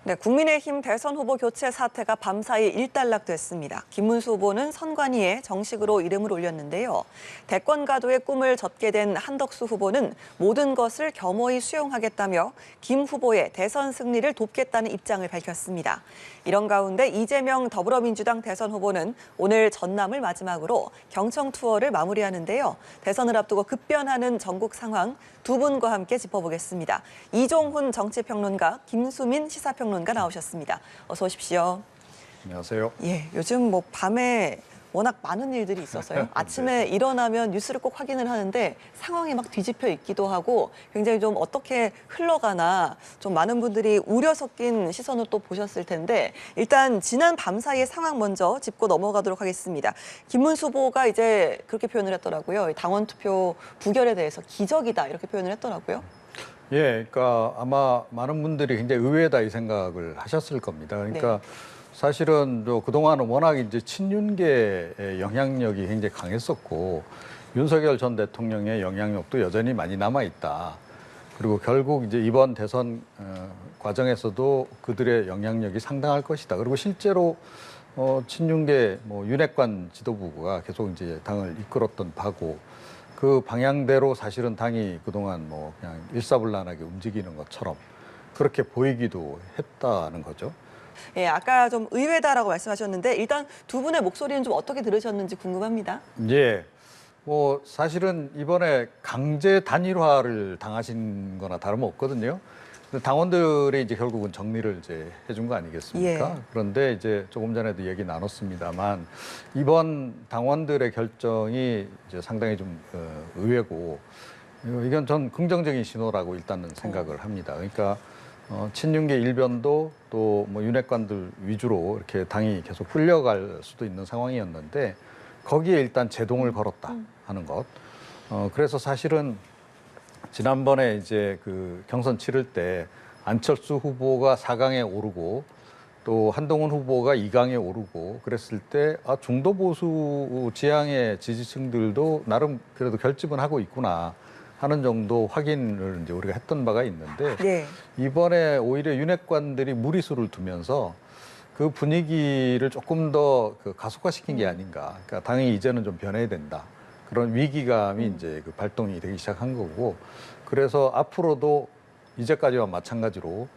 네, 국민의힘 대선 후보 교체 사태가 밤사이 일단락됐습니다. 김문수 후보는 선관위에 정식으로 이름을 올렸는데요. 대권 가도의 꿈을 접게 된 한덕수 후보는 모든 것을 겸허히 수용하겠다며 김 후보의 대선 승리를 돕겠다는 입장을 밝혔습니다. 이런 가운데 이재명 더불어민주당 대선 후보는 오늘 전남을 마지막으로 경청 투어를 마무리하는데요. 대선을 앞두고 급변하는 전국 상황 두 분과 함께 짚어보겠습니다. 이종훈 정치평론가, 김수민 시사평론가 나오셨습니다. 어서 오십시오. 안녕하세요. 예, 요즘 밤에 워낙 많은 일들이 있어서요. 아침에 일어나면 뉴스를 꼭 확인을 하는데 상황이 막 뒤집혀 있기도 하고 굉장히 좀 어떻게 흘러가나 좀 많은 분들이 우려 섞인 시선을 또 보셨을 텐데 일단 지난 밤 사이의 상황 먼저 짚고 넘어가도록 하겠습니다. 김문수 후보가 이제 그렇게 표현을 했더라고요. 당원 투표 부결에 대해서 기적이다 이렇게 표현을 했더라고요. 예, 그러니까 아마 많은 분들이 굉장히 의외다 이 생각을 하셨을 겁니다. 그러니까 사실은 그동안은 워낙 이제 친윤계의 영향력이 굉장히 강했었고 윤석열 전 대통령의 영향력도 여전히 많이 남아 있다. 그리고 결국 이제 이번 대선 과정에서도 그들의 영향력이 상당할 것이다. 그리고 실제로 친윤계 윤핵관 지도부가 계속 이제 당을 이끌었던 바고 그 방향대로 사실은 당이 그동안 그냥 일사불란하게 움직이는 것처럼 그렇게 보이기도 했다는 거죠. 예, 아까 좀 의외다라고 말씀하셨는데 일단 두 분의 목소리는 좀 어떻게 들으셨는지 궁금합니다. 예. 사실은 이번에 강제 단일화를 당하신 거나 다름없거든요. 당원들이 이제 결국은 정리를 이제 해준 거 아니겠습니까? 예. 그런데 이제 조금 전에도 얘기 나눴습니다만 이번 당원들의 결정이 이제 상당히 좀 의외고 이건 전 긍정적인 신호라고 일단은 생각을 합니다. 그러니까 친윤계 일변도 또 윤핵관들 위주로 이렇게 당이 계속 끌려갈 수도 있는 상황이었는데 거기에 일단 제동을 걸었다 하는 것. 그래서 사실은 지난번에 이제 그 경선 치를 때 안철수 후보가 4강에 오르고 또 한동훈 후보가 2강에 오르고 그랬을 때 중도 보수 지향의 지지층들도 나름 그래도 결집은 하고 있구나 하는 정도 확인을 이제 우리가 했던 바가 있는데 네. 이번에 오히려 윤핵관들이 무리수를 두면서 그 분위기를 조금 더 가속화시킨 게 아닌가. 그러니까 당이 이제는 좀 변해야 된다. 그런 위기감이 이제 발동이 되기 시작한 거고 그래서 앞으로도 이제까지와 마찬가지로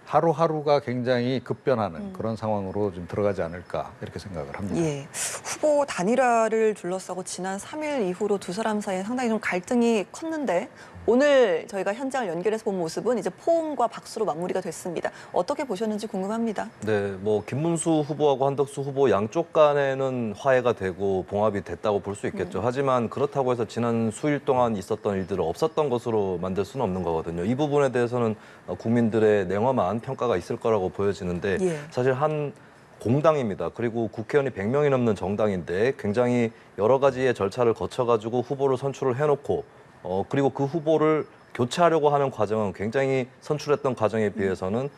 하루하루가 굉장히 급변하는 그런 상황으로 좀 들어가지 않을까 이렇게 생각을 합니다. 예, 후보 단일화를 둘러싸고 지난 3일 이후로 두 사람 사이에 상당히 좀 갈등이 컸는데 오늘 저희가 현장을 연결해서 본 모습은 이제 포옹과 박수로 마무리가 됐습니다. 어떻게 보셨는지 궁금합니다. 네, 김문수 후보하고 한덕수 후보 양쪽 간에는 화해가 되고 봉합이 됐다고 볼 수 있겠죠. 하지만 그렇다고 해서 지난 수일 동안 있었던 일들을 없었던 것으로 만들 수는 없는 거거든요. 이 부분에 대해서는 국민들의 냉엄한 평가가 있을 거라고 보여지는데 사실 한 공당입니다. 그리고 국회의원이 100명이 넘는 정당인데 굉장히 여러 가지의 절차를 거쳐가지고 후보를 선출을 해놓고 그리고 그 후보를 교체하려고 하는 과정은 굉장히 선출했던 과정에 비해서는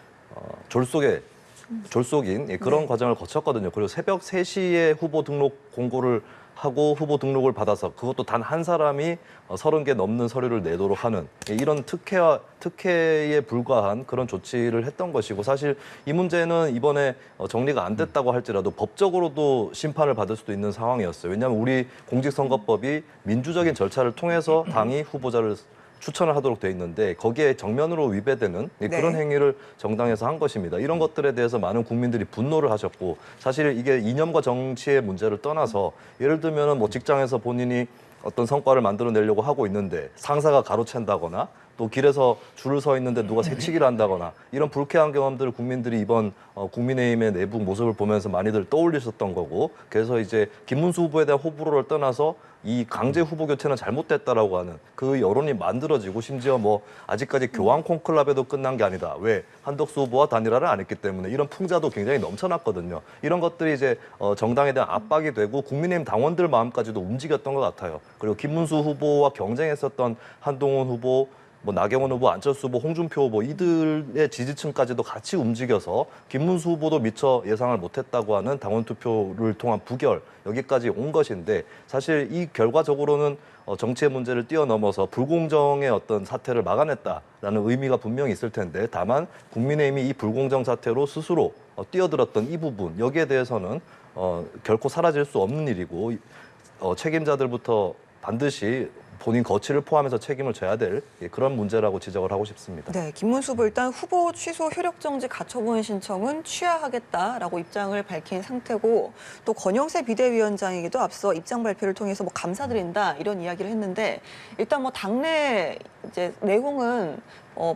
졸속인 그런 과정을 거쳤거든요. 그리고 새벽 3시에 후보 등록 공고를 하고 후보 등록을 받아서 그것도 단 한 사람이 30개 넘는 서류를 내도록 하는 이런 특혜에 불과한 그런 조치를 했던 것이고 사실 이 문제는 이번에 정리가 안 됐다고 할지라도 법적으로도 심판을 받을 수도 있는 상황이었어요. 왜냐하면 우리 공직선거법이 민주적인 절차를 통해서 당이 후보자를 추천을 하도록 돼 있는데 거기에 정면으로 위배되는 그런 행위를 정당에서 한 것입니다. 이런 것들에 대해서 많은 국민들이 분노를 하셨고 사실 이게 이념과 정치의 문제를 떠나서 예를 들면 직장에서 본인이 어떤 성과를 만들어내려고 하고 있는데 상사가 가로챈다거나 또 길에서 줄을 서 있는데 누가 새치기를 한다거나 이런 불쾌한 경험들을 국민들이 이번 국민의힘의 내부 모습을 보면서 많이들 떠올리셨던 거고 그래서 이제 김문수 후보에 대한 호불호를 떠나서 이 강제 후보 교체는 잘못됐다라고 하는 그 여론이 만들어지고 심지어 아직까지 교황 콘클라베도 끝난 게 아니다. 왜? 한덕수 후보와 단일화를 안 했기 때문에 이런 풍자도 굉장히 넘쳐났거든요. 이런 것들이 이제 정당에 대한 압박이 되고 국민의힘 당원들 마음까지도 움직였던 것 같아요. 그리고 김문수 후보와 경쟁했었던 한동훈 후보 뭐 나경원 후보, 안철수 후보, 홍준표 후보 이들의 지지층까지도 같이 움직여서 김문수 후보도 미처 예상을 못했다고 하는 당원 투표를 통한 부결 여기까지 온 것인데 사실 이 결과적으로는 정치의 문제를 뛰어넘어서 불공정의 어떤 사태를 막아냈다라는 의미가 분명히 있을 텐데 다만 국민의힘이 이 불공정 사태로 스스로 뛰어들었던 이 부분 여기에 대해서는 결코 사라질 수 없는 일이고 책임자들부터 반드시 본인 거취를 포함해서 책임을 져야 될 그런 문제라고 지적을 하고 싶습니다. 네, 김문수 후보 일단 후보 취소 효력정지 가처분 신청은 취하하겠다라고 입장을 밝힌 상태고 또 권영세 비대위원장에게도 앞서 입장 발표를 통해서 뭐 감사드린다 이런 이야기를 했는데 일단 뭐 당내 이제 내용은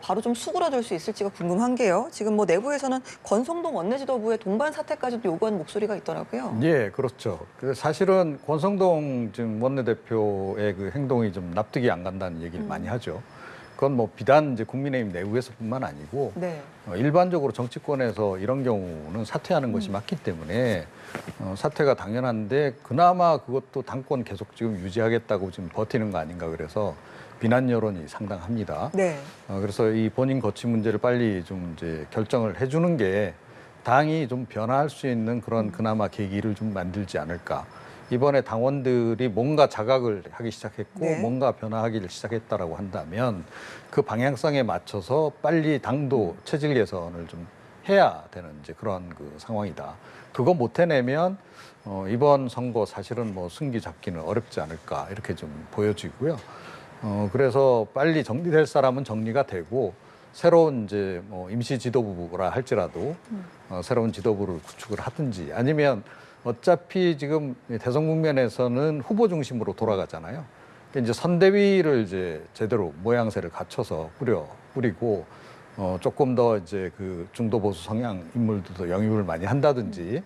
바로 좀 수그러들 수 있을지가 궁금한 게요. 지금 뭐 내부에서는 권성동 원내지도부의 동반 사퇴까지도 요구하는 목소리가 있더라고요. 예, 그렇죠. 사실은 권성동 지금 원내대표의 그 행동이 좀 납득이 안 간다는 얘기를 많이 하죠. 그건 뭐 비단 이제 국민의힘 내부에서뿐만 아니고 네. 일반적으로 정치권에서 이런 경우는 사퇴하는 것이 맞기 때문에 사퇴가 당연한데 그나마 그것도 당권 계속 지금 유지하겠다고 지금 버티는 거 아닌가 그래서 비난 여론이 상당합니다. 네. 그래서 이 본인 거취 문제를 빨리 좀 이제 결정을 해주는 게 당이 좀 변화할 수 있는 그런 그나마 계기를 좀 만들지 않을까. 이번에 당원들이 뭔가 자각을 하기 시작했고 네. 뭔가 변화하기를 시작했다라고 한다면 그 방향성에 맞춰서 빨리 당도 체질 개선을 좀 해야 되는 이제 그런 그 상황이다. 그거 못 해내면 이번 선거 사실은 뭐 승기 잡기는 어렵지 않을까 이렇게 좀 보여지고요. 그래서 빨리 정리될 사람은 정리가 되고 새로운 이제 뭐 임시 지도부라 할지라도 새로운 지도부를 구축을 하든지 아니면 어차피 지금 대선 국면에서는 후보 중심으로 돌아가잖아요. 그러니까 이제 선대위를 이제 제대로 모양새를 갖춰서 꾸리고 조금 더 이제 그 중도 보수 성향 인물들도 영입을 많이 한다든지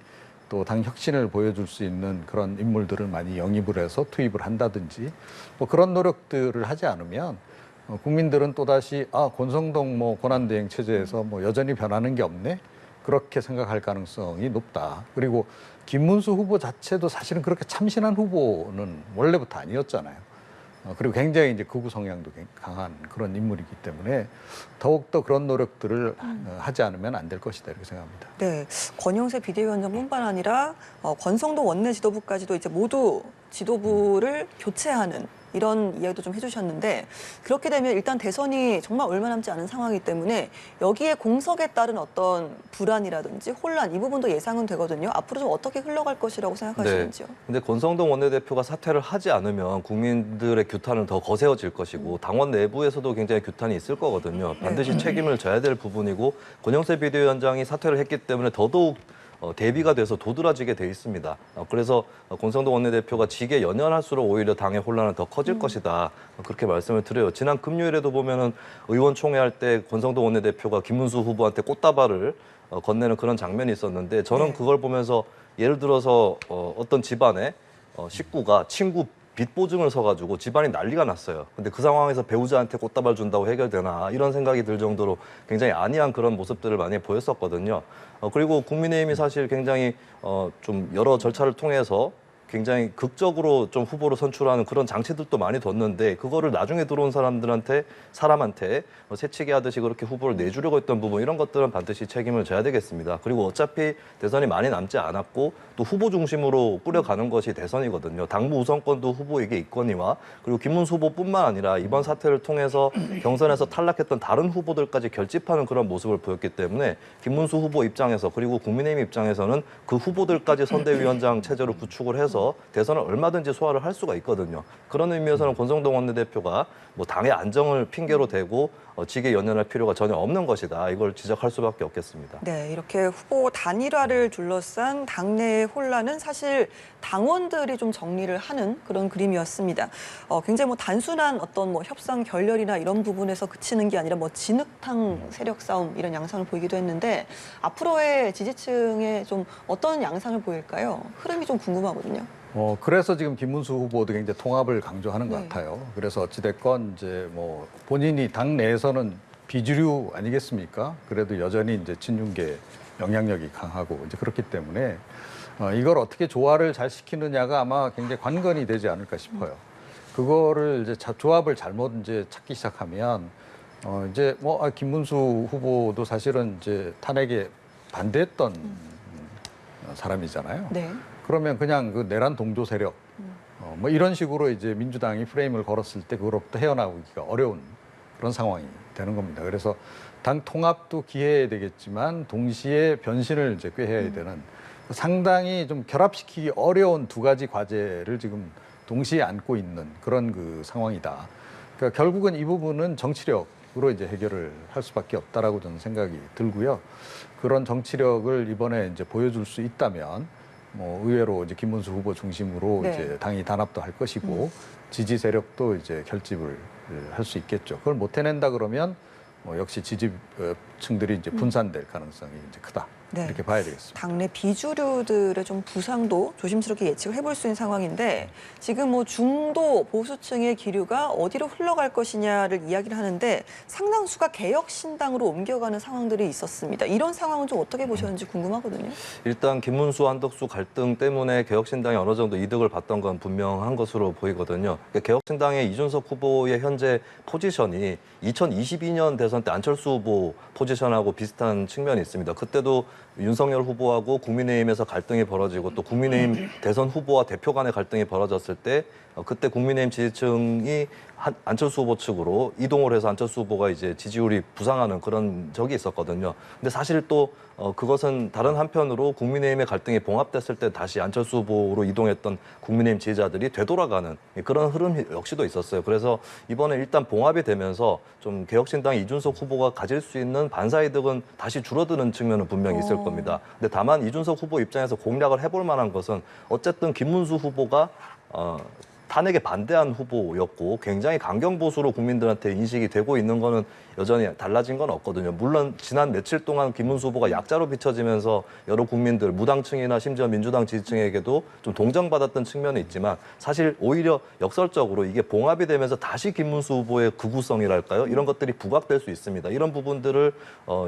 또 당 혁신을 보여줄 수 있는 그런 인물들을 많이 영입을 해서 투입을 한다든지 뭐 그런 노력들을 하지 않으면 국민들은 또다시 권성동 뭐 권한대행 체제에서 뭐 여전히 변하는 게 없네 그렇게 생각할 가능성이 높다. 그리고 김문수 후보 자체도 사실은 그렇게 참신한 후보는 원래부터 아니었잖아요. 그리고 굉장히 이제 극우 성향도 강한 그런 인물이기 때문에 더욱더 그런 노력들을 하지 않으면 안 될 것이다 이렇게 생각합니다. 네, 권영세 비대위원장뿐만 아니라 권성동 원내지도부까지도 이제 모두 지도부를 교체하는 이런 이야기도 좀 해주셨는데 그렇게 되면 일단 대선이 정말 얼마 남지 않은 상황이기 때문에 여기에 공석에 따른 어떤 불안이라든지 혼란 이 부분도 예상은 되거든요. 앞으로 좀 어떻게 흘러갈 것이라고 생각하시는지요? 네. 근데 권성동 원내대표가 사퇴를 하지 않으면 국민들의 규탄은 더 거세어질 것이고 당원 내부에서도 굉장히 규탄이 있을 거거든요. 반드시 책임을 져야 될 부분이고 권영세 비대위원장이 사퇴를 했기 때문에 더더욱 대비가 돼서 도드라지게 돼 있습니다. 그래서 권성동 원내대표가 직에 연연할수록 오히려 당의 혼란은 더 커질 것이다. 그렇게 말씀을 드려요. 지난 금요일에도 보면은 의원총회 할 때 권성동 원내대표가 김문수 후보한테 꽃다발을 건네는 그런 장면이 있었는데 저는 네. 그걸 보면서 예를 들어서 어떤 집안의 식구가 친구 빚 보증을 서가지고 집안이 난리가 났어요. 근데 그 상황에서 배우자한테 꽃다발 준다고 해결되나 이런 생각이 들 정도로 굉장히 안이한 그런 모습들을 많이 보였었거든요. 그리고 국민의힘이 사실 굉장히 좀 여러 절차를 통해서 굉장히 극적으로 좀 후보를 선출하는 그런 장치들도 많이 뒀는데 그거를 나중에 들어온 사람한테 새치기 하듯이 그렇게 후보를 내주려고 했던 부분 이런 것들은 반드시 책임을 져야 되겠습니다. 그리고 어차피 대선이 많이 남지 않았고 또 후보 중심으로 꾸려가는 것이 대선이거든요. 당무 우선권도 후보에게 있거니와 그리고 김문수 후보뿐만 아니라 이번 사태를 통해서 경선에서 탈락했던 다른 후보들까지 결집하는 그런 모습을 보였기 때문에 김문수 후보 입장에서 그리고 국민의힘 입장에서는 그 후보들까지 선대위원장 체제로 구축을 해서 대선을 얼마든지 소화를 할 수가 있거든요. 그런 의미에서는 권성동 원내대표가 뭐 당의 안정을 핑계로 대고 직에 연연할 필요가 전혀 없는 것이다. 이걸 지적할 수밖에 없겠습니다. 네, 이렇게 후보 단일화를 둘러싼 당내의 혼란은 사실 당원들이 좀 정리를 하는 그런 그림이었습니다. 굉장히 뭐 단순한 어떤 뭐 협상 결렬이나 이런 부분에서 그치는 게 아니라 뭐 진흙탕 세력 싸움 이런 양상을 보이기도 했는데 앞으로의 지지층에 좀 어떤 양상을 보일까요? 흐름이 좀 궁금하거든요. 그래서 지금 김문수 후보도 굉장히 통합을 강조하는 것 네. 같아요. 그래서 어찌됐건 이제 뭐 본인이 당 내에서는 비주류 아니겠습니까? 그래도 여전히 이제 친윤계 영향력이 강하고 이제 그렇기 때문에 이걸 어떻게 조화를 잘 시키느냐가 아마 굉장히 관건이 되지 않을까 싶어요. 그거를 이제 조합을 잘못 이제 찾기 시작하면 이제 김문수 후보도 사실은 이제 탄핵에 반대했던 사람이잖아요. 네. 그러면 그냥 그 내란 동조 세력 뭐 이런 식으로 이제 민주당이 프레임을 걸었을 때 그로부터 헤어나오기가 어려운 그런 상황이 되는 겁니다. 그래서 당 통합도 기해야 되겠지만 동시에 변신을 이제 꾀해야 되는 상당히 좀 결합시키기 어려운 두 가지 과제를 지금 동시에 안고 있는 그런 그 상황이다. 그러니까 결국은 이 부분은 정치력으로 이제 해결을 할 수밖에 없다라고 저는 생각이 들고요. 그런 정치력을 이번에 이제 보여줄 수 있다면 뭐 의외로 이제 김문수 후보 중심으로 네. 이제 당이 단합도 할 것이고 지지 세력도 이제 결집을 할 수 있겠죠. 그걸 못 해낸다 그러면 역시 지지층들이 이제 분산될 가능성이 이제 크다. 네. 이렇게 봐야 되겠습니다. 당내 비주류들의 좀 부상도 조심스럽게 예측을 해볼 수 있는 상황인데 지금 뭐 중도 보수층의 기류가 어디로 흘러갈 것이냐를 이야기를 하는데 상당수가 개혁신당으로 옮겨가는 상황들이 있었습니다. 이런 상황은 좀 어떻게 보셨는지 궁금하거든요. 일단 김문수, 한덕수 갈등 때문에 개혁신당이 어느 정도 이득을 봤던 건 분명한 것으로 보이거든요. 그러니까 개혁신당의 이준석 후보의 현재 포지션이 2022년 대선 때 안철수 후보 포지션하고 비슷한 측면이 있습니다. 그때도 윤석열 후보하고 국민의힘에서 갈등이 벌어지고 또 국민의힘 대선 후보와 대표 간의 갈등이 벌어졌을 때 그때 국민의힘 지지층이 안철수 후보 측으로 이동을 해서 안철수 후보가 이제 지지율이 부상하는 그런 적이 있었거든요. 근데 사실 또 그것은 다른 한편으로 국민의힘의 갈등이 봉합됐을 때 다시 안철수 후보로 이동했던 국민의힘 지지자들이 되돌아가는 그런 흐름 역시도 있었어요. 그래서 이번에 일단 봉합이 되면서 좀 개혁신당 이준석 후보가 가질 수 있는 반사이득은 다시 줄어드는 측면은 분명히 있을 겁니다. 근데 다만 이준석 후보 입장에서 공략을 해볼 만한 것은 어쨌든 김문수 후보가 탄핵에 반대한 후보였고 굉장히 강경보수로 국민들한테 인식이 되고 있는 거는 여전히 달라진 건 없거든요. 물론 지난 며칠 동안 김문수 후보가 약자로 비춰지면서 여러 국민들, 무당층이나 심지어 민주당 지지층에게도 좀 동정받았던 측면이 있지만 사실 오히려 역설적으로 이게 봉합이 되면서 다시 김문수 후보의 극우성이랄까요? 이런 것들이 부각될 수 있습니다. 이런 부분들을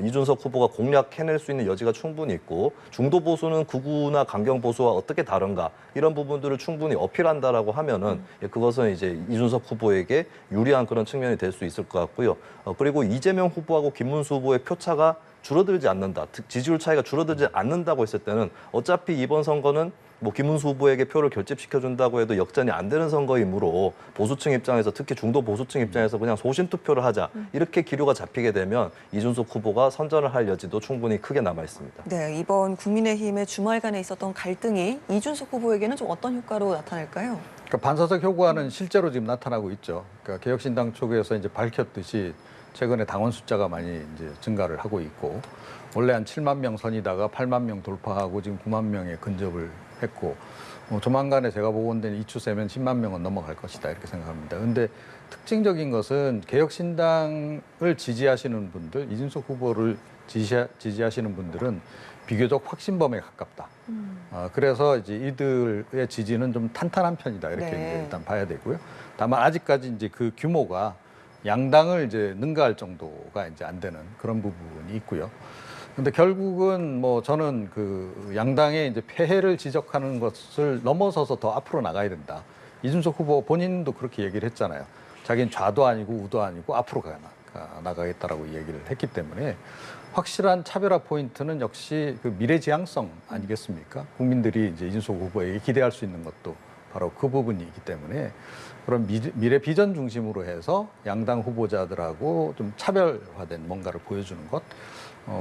이준석 후보가 공략해낼 수 있는 여지가 충분히 있고 중도 보수는 극우나 강경 보수와 어떻게 다른가 이런 부분들을 충분히 어필한다라고 하면은 그것은 이제 이준석 후보에게 유리한 그런 측면이 될 수 있을 것 같고요. 그리고 이재명 후보하고 김문수 후보의 표차가 줄어들지 않는다. 지지율 차이가 줄어들지 않는다고 했을 때는 어차피 이번 선거는 뭐 김문수 후보에게 표를 결집시켜준다고 해도 역전이 안 되는 선거이므로 보수층 입장에서 특히 중도 보수층 입장에서 그냥 소신 투표를 하자 이렇게 기류가 잡히게 되면 이준석 후보가 선전을 할 여지도 충분히 크게 남아 있습니다. 네, 이번 국민의힘의 주말간에 있었던 갈등이 이준석 후보에게는 좀 어떤 효과로 나타날까요? 그러니까 반사적 효과는 실제로 지금 나타나고 있죠. 그러니까 개혁신당 쪽에서 이제 밝혔듯이 최근에 당원 숫자가 많이 이제 증가를 하고 있고 원래 한 7만 명 선이다가 8만 명 돌파하고 지금 9만 명에 근접을 했고 조만간에 제가 보건된 이 추세면 10만 명은 넘어갈 것이다 이렇게 생각합니다. 그런데 특징적인 것은 개혁신당을 지지하시는 분들, 이준석 후보를 지지하시는 분들은 비교적 확신범에 가깝다. 그래서 이제 이들의 지지는 좀 탄탄한 편이다 이렇게 네. 이제 일단 봐야 되고요. 다만 아직까지 이제 그 규모가 양당을 이제 능가할 정도가 이제 안 되는 그런 부분이 있고요. 근데 결국은 뭐 저는 그 양당의 이제 폐해를 지적하는 것을 넘어서서 더 앞으로 나가야 된다. 이준석 후보 본인도 그렇게 얘기를 했잖아요. 자기는 좌도 아니고 우도 아니고 앞으로 나가겠다라고 얘기를 했기 때문에 확실한 차별화 포인트는 역시 그 미래지향성 아니겠습니까? 국민들이 이제 이준석 후보에게 기대할 수 있는 것도 바로 그 부분이 있기 때문에 그런 미래 비전 중심으로 해서 양당 후보자들하고 좀 차별화된 뭔가를 보여주는 것,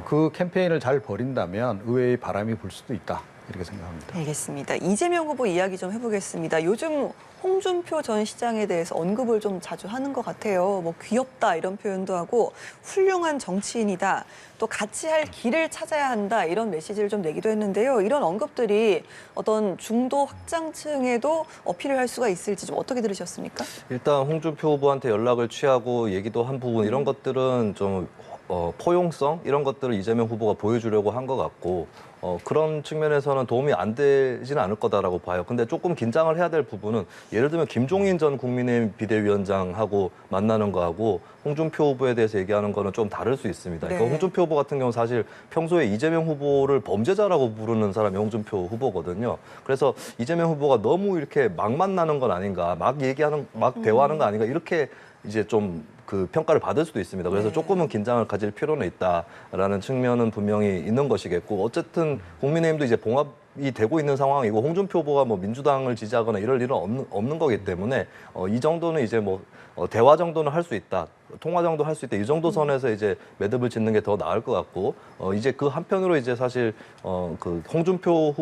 그 캠페인을 잘 벌인다면 의외의 바람이 불 수도 있다 이렇게 생각합니다. 알겠습니다. 이재명 후보 이야기 좀 해보겠습니다. 요즘 홍준표 전 시장에 대해서 언급을 좀 자주 하는 것 같아요. 뭐 귀엽다 이런 표현도 하고 훌륭한 정치인이다. 또 같이 할 길을 찾아야 한다 이런 메시지를 좀 내기도 했는데요. 이런 언급들이 어떤 중도 확장층에도 어필을 할 수가 있을지 좀 어떻게 들으셨습니까? 일단 홍준표 후보한테 연락을 취하고 얘기도 한 부분 이런 것들은 좀 포용성 이런 것들을 이재명 후보가 보여주려고 한 것 같고 그런 측면에서는 도움이 안 되지는 않을 거다라고 봐요. 근데 조금 긴장을 해야 될 부분은 예를 들면 김종인 전 국민의힘 비대위원장하고 만나는 거하고 홍준표 후보에 대해서 얘기하는 거는 좀 다를 수 있습니다. 네. 그러니까 홍준표 후보 같은 경우는 사실 평소에 이재명 후보를 범죄자라고 부르는 사람이 홍준표 후보거든요. 그래서 이재명 후보가 너무 이렇게 막 만나는 건 아닌가, 막 얘기하는, 막 대화하는 거 아닌가 이렇게 이제 좀 그 평가를 받을 수도 있습니다. 그래서 네. 조금은 긴장을 가질 필요는 있다라는 측면은 분명히 있는 것이겠고 어쨌든 국민의힘도 이제 봉합이 되고 있는 상황이고 홍준표 후보가 뭐 민주당을 지지하거나 이럴 일은 없는 거기 때문에 이 정도는 이제 뭐 대화 정도는 할 수 있다. 통화 정도 할 수 있다. 이 정도 선에서 이제 매듭을 짓는 게 더 나을 것 같고 이제 그 한편으로 이제 사실 그 홍준표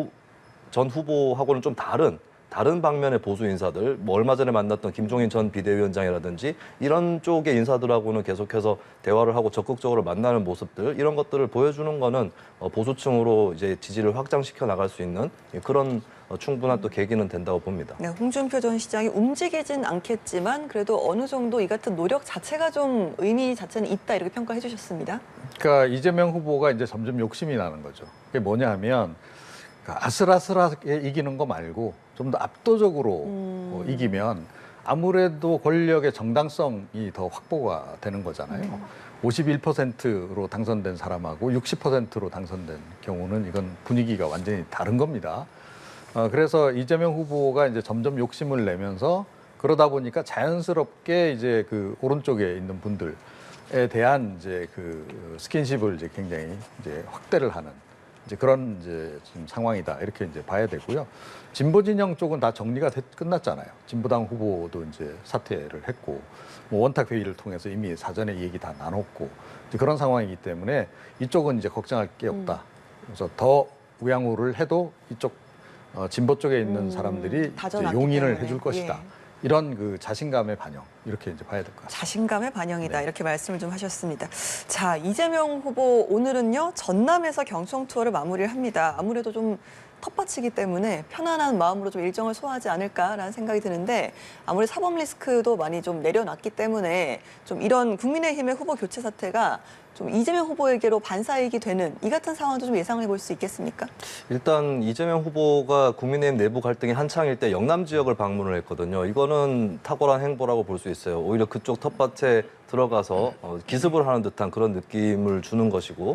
전 후보하고는 좀 다른 방면의 보수 인사들, 뭐 얼마 전에 만났던 김종인 전 비대위원장이라든지 이런 쪽의 인사들하고는 계속해서 대화를 하고 적극적으로 만나는 모습들 이런 것들을 보여주는 거는 보수층으로 이제 지지를 확장시켜 나갈 수 있는 그런 충분한 또 계기는 된다고 봅니다. 네, 홍준표 전 시장이 움직이진 않겠지만 그래도 어느 정도 이 같은 노력 자체가 좀 의미 자체는 있다 이렇게 평가해 주셨습니다. 그러니까 이재명 후보가 이제 점점 욕심이 나는 거죠. 그게 뭐냐 하면 그러니까 아슬아슬하게 이기는 거 말고 좀 더 압도적으로 이기면 아무래도 권력의 정당성이 더 확보가 되는 거잖아요. 51%로 당선된 사람하고 60%로 당선된 경우는 이건 분위기가 완전히 다른 겁니다. 그래서 이재명 후보가 이제 점점 욕심을 내면서 그러다 보니까 자연스럽게 이제 그 오른쪽에 있는 분들에 대한 이제 그 스킨십을 이제 굉장히 이제 확대를 하는 이제 그런 이제 지금 상황이다 이렇게 이제 봐야 되고요. 진보 진영 쪽은 다 정리가 끝났잖아요. 진보당 후보도 이제 사퇴를 했고 뭐 원탁 회의를 통해서 이미 사전에 얘기 다 나눴고 이제 그런 상황이기 때문에 이쪽은 이제 걱정할 게 없다. 그래서 더 우양우를 해도 이쪽 진보 쪽에 있는 사람들이 이제 다져놨기 용인을 때문에. 해줄 것이다. 예. 이런 그 자신감의 반영 이렇게 이제 봐야 될 것 같습니다. 자신감의 반영이다 네. 이렇게 말씀을 좀 하셨습니다. 자, 이재명 후보 오늘은요 전남에서 경청 투어를 마무리를 합니다. 아무래도 좀 텃밭이기 때문에 편안한 마음으로 좀 일정을 소화하지 않을까라는 생각이 드는데 아무리 사법 리스크도 많이 좀 내려놨기 때문에 좀 이런 국민의힘의 후보 교체 사태가 좀 이재명 후보에게로 반사이익이 되는 이 같은 상황도 좀 예상해 볼 수 있겠습니까? 일단 이재명 후보가 국민의힘 내부 갈등이 한창일 때 영남 지역을 방문을 했거든요. 이거는 탁월한 행보라고 볼 수 있어요. 오히려 그쪽 텃밭에 들어가서 기습을 하는 듯한 그런 느낌을 주는 것이고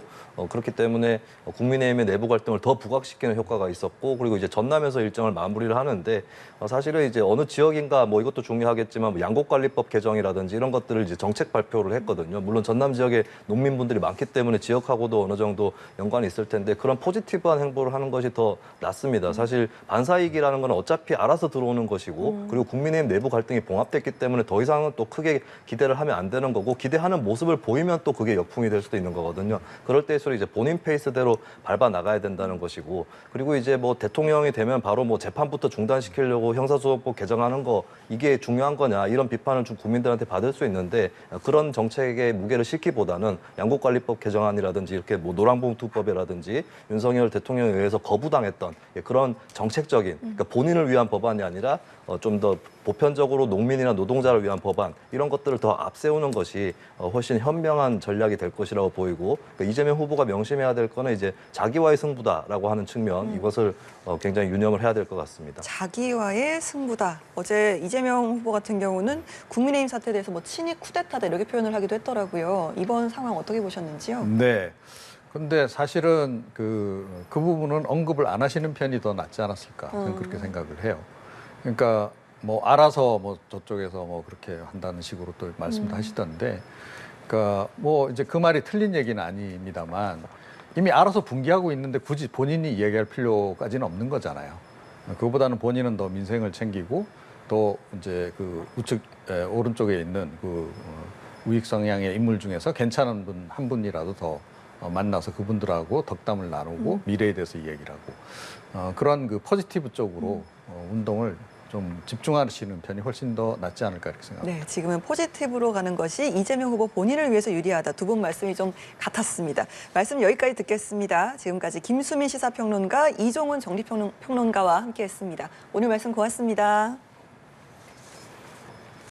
그렇기 때문에 국민의힘의 내부 갈등을 더 부각시키는 효과가 있었고 그리고 이제 전남에서 일정을 마무리를 하는데 사실은 이제 어느 지역인가 뭐 이것도 중요하겠지만 뭐 양곡관리법 개정이라든지 이런 것들을 이제 정책 발표를 했거든요. 물론 전남 지역에 농민분들이 많기 때문에 지역하고도 어느 정도 연관이 있을 텐데 그런 포지티브한 행보를 하는 것이 더 낫습니다. 사실 반사이익이라는 건 어차피 알아서 들어오는 것이고 그리고 국민의힘 내부 갈등이 봉합됐기 때문에 더 이상은 또 크게 기대를 하면 안 되는 거고 기대하는 모습을 보이면 또 그게 역풍이 될 수도 있는 거거든요. 그럴 때일수록 이제 본인 페이스대로 밟아 나가야 된다는 것이고 그리고 이제 뭐 대통령이 되면 바로 뭐 재판부터 중단시키려고 형사소송법 개정하는 거 이게 중요한 거냐 이런 비판을 좀 국민들한테 받을 수 있는데 그런 정책의 무게를 싣기보다는 양곡관리법 개정안이라든지 이렇게 뭐 노란봉투법이라든지 윤석열 대통령에 의해서 거부당했던 그런 정책적인 그러니까 본인을 위한 법안이 아니라 좀 더 보편적으로 농민이나 노동자를 위한 법안 이런 것들을 더 앞세우는 것이 훨씬 현명한 전략이 될 것이라고 보이고 그러니까 이재명 후보가 명심해야 될 거는 이제 자기와의 승부다라고 하는 측면 이것을 굉장히 유념을 해야 될 것 같습니다. 자기와의 승부다. 어제 이재명 후보 같은 경우는 국민의힘 사태에 대해서 뭐 친이 쿠데타다 이렇게 표현을 하기도 했더라고요. 이번 상황 어떻게 보셨는지요? 네. 근데 사실은 그 부분은 언급을 안 하시는 편이 더 낫지 않았을까 저는 그렇게 생각을 해요. 그러니까 뭐 알아서 뭐 저쪽에서 뭐 그렇게 한다는 식으로 또 말씀도 하시던데, 그러니까 뭐 이제 그 말이 틀린 얘기는 아닙니다만 이미 알아서 분개하고 있는데 굳이 본인이 이야기할 필요까지는 없는 거잖아요. 그거보다는 본인은 더 민생을 챙기고 또 이제 그 우측 오른쪽에 있는 그 우익 성향의 인물 중에서 괜찮은 분 한 분이라도 더 만나서 그분들하고 덕담을 나누고 미래에 대해서 이야기를 하고 그런 그 포지티브 쪽으로 운동을 좀 집중하시는 편이 훨씬 더 낫지 않을까 이렇게 생각합니다. 네, 지금은 포지티브로 가는 것이 이재명 후보 본인을 위해서 유리하다. 두 분 말씀이 좀 같았습니다. 말씀 여기까지 듣겠습니다. 지금까지 김수민 시사평론가, 이종훈 정리평론가와 함께했습니다. 오늘 말씀 고맙습니다.